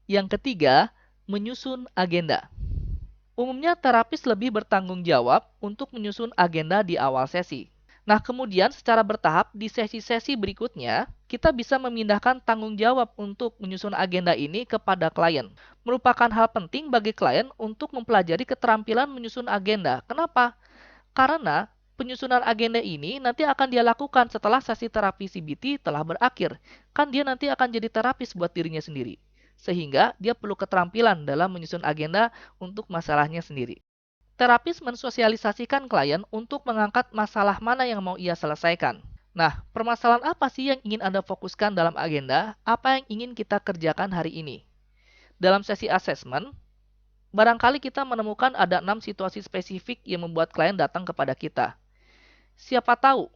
Yang ketiga, menyusun agenda. Umumnya terapis lebih bertanggung jawab untuk menyusun agenda di awal sesi. Nah, kemudian secara bertahap di sesi-sesi berikutnya, kita bisa memindahkan tanggung jawab untuk menyusun agenda ini kepada klien. Merupakan hal penting bagi klien untuk mempelajari keterampilan menyusun agenda. Kenapa? Karena penyusunan agenda ini nanti akan dia lakukan setelah sesi terapi CBT telah berakhir. Kan dia nanti akan jadi terapis buat dirinya sendiri. Sehingga dia perlu keterampilan dalam menyusun agenda untuk masalahnya sendiri. Terapis mensosialisasikan klien untuk mengangkat masalah mana yang mau ia selesaikan. Nah, permasalahan apa sih yang ingin Anda fokuskan dalam agenda? Apa yang ingin kita kerjakan hari ini? Dalam sesi assessment, barangkali kita menemukan ada 6 situasi spesifik yang membuat klien datang kepada kita. Siapa tahu,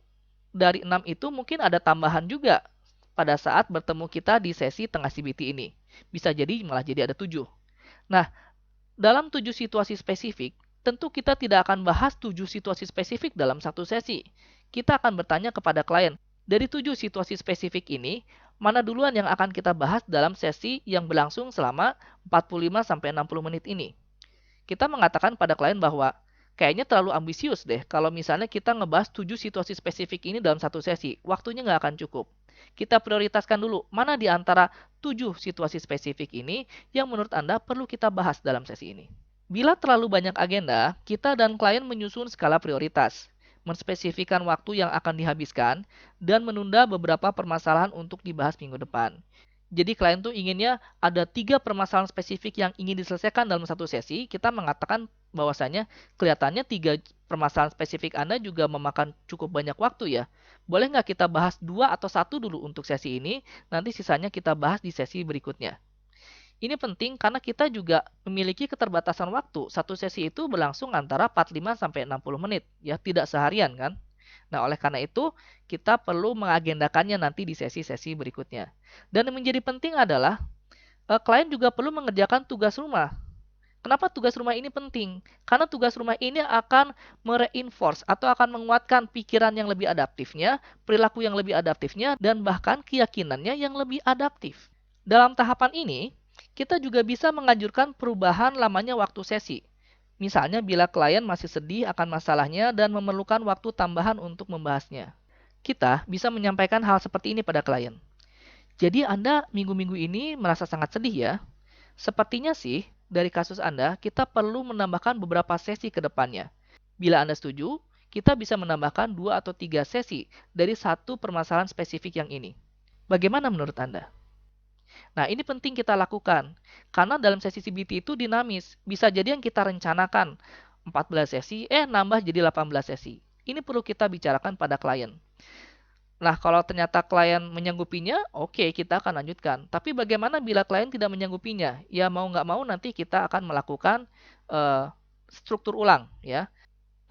dari 6 itu mungkin ada tambahan juga pada saat bertemu kita di sesi tengah CBT ini. Bisa jadi malah jadi ada 7. Nah, dalam 7 situasi spesifik, tentu kita tidak akan bahas 7 situasi spesifik dalam satu sesi. Kita akan bertanya kepada klien, dari 7 situasi spesifik ini, mana duluan yang akan kita bahas dalam sesi yang berlangsung selama 45-60 menit ini. Kita mengatakan pada klien bahwa kayaknya terlalu ambisius deh kalau misalnya kita ngebahas 7 situasi spesifik ini dalam satu sesi. Waktunya nggak akan cukup. Kita prioritaskan dulu mana di antara 7 situasi spesifik ini yang menurut Anda perlu kita bahas dalam sesi ini. Bila terlalu banyak agenda, kita dan klien menyusun skala prioritas, menspesifikan waktu yang akan dihabiskan, dan menunda beberapa permasalahan untuk dibahas minggu depan. Jadi klien tuh inginnya ada 3 permasalahan spesifik yang ingin diselesaikan dalam satu sesi. Kita mengatakan bahwasanya kelihatannya 3 permasalahan spesifik Anda juga memakan cukup banyak waktu ya. Boleh nggak kita bahas 2 atau 1 dulu untuk sesi ini, nanti sisanya kita bahas di sesi berikutnya. Ini penting karena kita juga memiliki keterbatasan waktu. Satu sesi itu berlangsung antara 45 sampai 60 menit, ya tidak seharian kan. Nah, oleh karena itu, kita perlu mengagendakannya nanti di sesi-sesi berikutnya. Dan yang menjadi penting adalah, klien juga perlu mengerjakan tugas rumah. Kenapa tugas rumah ini penting? Karena tugas rumah ini akan mereinforce atau akan menguatkan pikiran yang lebih adaptifnya, perilaku yang lebih adaptifnya, dan bahkan keyakinannya yang lebih adaptif. Dalam tahapan ini, kita juga bisa menganjurkan perubahan lamanya waktu sesi. Misalnya bila klien masih sedih akan masalahnya dan memerlukan waktu tambahan untuk membahasnya. Kita bisa menyampaikan hal seperti ini pada klien. Jadi Anda minggu-minggu ini merasa sangat sedih ya? Sepertinya sih, dari kasus Anda, kita perlu menambahkan beberapa sesi ke depannya. Bila Anda setuju, kita bisa menambahkan 2 atau 3 sesi dari satu permasalahan spesifik yang ini. Bagaimana menurut Anda? Nah, ini penting kita lakukan. Karena dalam sesi CBT itu dinamis. Bisa jadi yang kita rencanakan 14 sesi, nambah jadi 18 sesi. Ini perlu kita bicarakan pada klien. Nah, kalau ternyata klien menyanggupinya, oke, kita akan lanjutkan. Tapi bagaimana bila klien tidak menyanggupinya? Ya mau nggak mau nanti kita akan melakukan uh, struktur ulang, ya.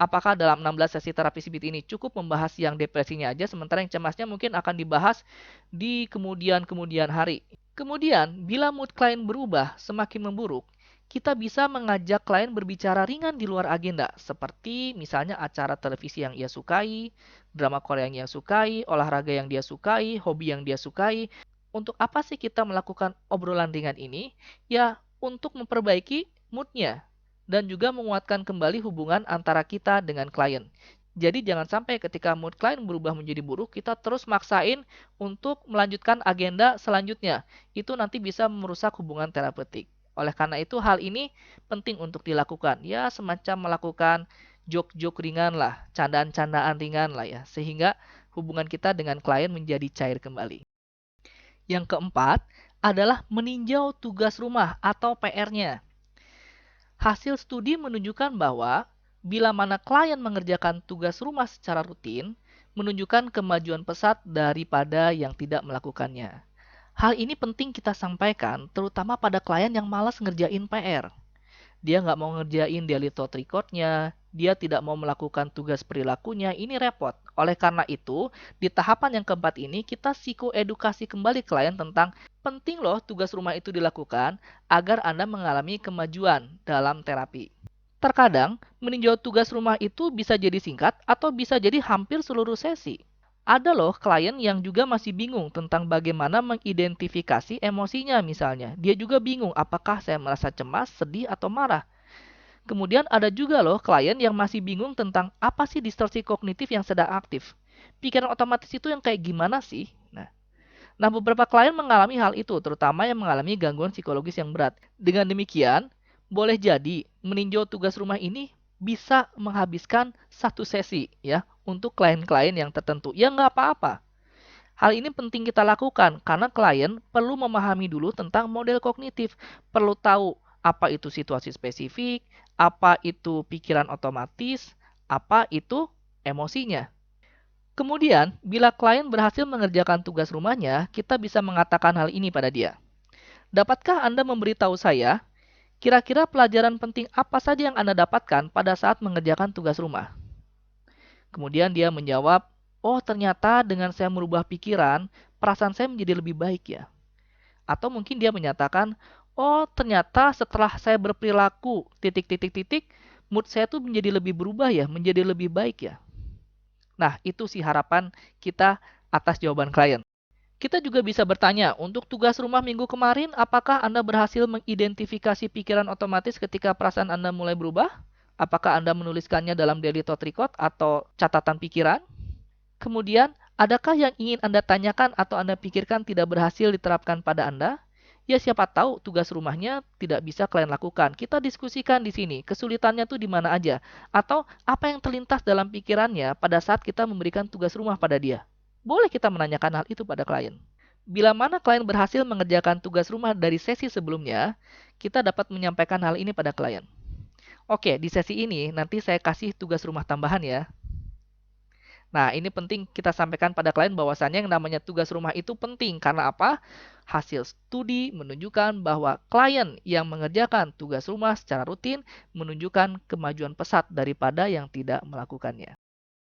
Apakah dalam 16 sesi terapi CBT ini cukup membahas yang depresinya aja, sementara yang cemasnya mungkin akan dibahas di kemudian hari. Kemudian, bila mood klien berubah semakin memburuk, kita bisa mengajak klien berbicara ringan di luar agenda, seperti misalnya acara televisi yang ia sukai, drama Korea yang ia sukai, olahraga yang dia sukai, hobi yang dia sukai. Untuk apa sih kita melakukan obrolan ringan ini? Ya, untuk memperbaiki moodnya dan juga menguatkan kembali hubungan antara kita dengan klien. Jadi jangan sampai ketika mood klien berubah menjadi buruk, kita terus maksain untuk melanjutkan agenda selanjutnya. Itu nanti bisa merusak hubungan terapeutik. Oleh karena itu hal ini penting untuk dilakukan. Ya semacam melakukan joke-joke ringan lah, candaan-candaan ringan lah ya. Sehingga hubungan kita dengan klien menjadi cair kembali. Yang keempat adalah meninjau tugas rumah atau PR-nya. Hasil studi menunjukkan bahwa bila mana klien mengerjakan tugas rumah secara rutin, menunjukkan kemajuan pesat daripada yang tidak melakukannya. Hal ini penting kita sampaikan, terutama pada klien yang malas ngerjain PR. Dia nggak mau ngerjain daily thought record-nya, dia tidak mau melakukan tugas perilakunya, ini repot. Oleh karena itu, di tahapan yang keempat ini, kita psikoedukasi kembali klien tentang penting loh tugas rumah itu dilakukan agar Anda mengalami kemajuan dalam terapi. Terkadang, meninjau tugas rumah itu bisa jadi singkat atau bisa jadi hampir seluruh sesi. Ada loh klien yang juga masih bingung tentang bagaimana mengidentifikasi emosinya misalnya. Dia juga bingung apakah saya merasa cemas, sedih, atau marah. Kemudian ada juga loh klien yang masih bingung tentang apa sih distorsi kognitif yang sedang aktif. Pikiran otomatis itu yang kayak gimana sih? Nah, beberapa klien mengalami hal itu, terutama yang mengalami gangguan psikologis yang berat. Dengan demikian, boleh jadi meninjau tugas rumah ini bisa menghabiskan satu sesi ya untuk klien-klien yang tertentu. Ya nggak apa-apa. Hal ini penting kita lakukan karena klien perlu memahami dulu tentang model kognitif, perlu tahu apa itu situasi spesifik, apa itu pikiran otomatis, apa itu emosinya. Kemudian, bila klien berhasil mengerjakan tugas rumahnya, kita bisa mengatakan hal ini pada dia. Dapatkah Anda memberitahu saya, kira-kira pelajaran penting apa saja yang Anda dapatkan pada saat mengerjakan tugas rumah? Kemudian dia menjawab, oh ternyata dengan saya merubah pikiran, perasaan saya menjadi lebih baik ya. Atau mungkin dia menyatakan, oh ternyata setelah saya berperilaku titik-titik-titik, mood saya tuh menjadi lebih berubah ya, menjadi lebih baik ya. Nah, itu sih harapan kita atas jawaban klien. Kita juga bisa bertanya, untuk tugas rumah minggu kemarin, apakah Anda berhasil mengidentifikasi pikiran otomatis ketika perasaan Anda mulai berubah? Apakah Anda menuliskannya dalam daily thought record atau catatan pikiran? Kemudian, adakah yang ingin Anda tanyakan atau Anda pikirkan tidak berhasil diterapkan pada Anda? Ya siapa tahu tugas rumahnya tidak bisa kalian lakukan. Kita diskusikan di sini, kesulitannya tuh di mana aja. Atau apa yang terlintas dalam pikirannya pada saat kita memberikan tugas rumah pada dia. Boleh kita menanyakan hal itu pada klien. Bila mana klien berhasil mengerjakan tugas rumah dari sesi sebelumnya, kita dapat menyampaikan hal ini pada klien. Oke, di sesi ini nanti saya kasih tugas rumah tambahan ya. Nah, ini penting kita sampaikan pada klien bahwasannya yang namanya tugas rumah itu penting. Karena apa? Hasil studi menunjukkan bahwa klien yang mengerjakan tugas rumah secara rutin menunjukkan kemajuan pesat daripada yang tidak melakukannya.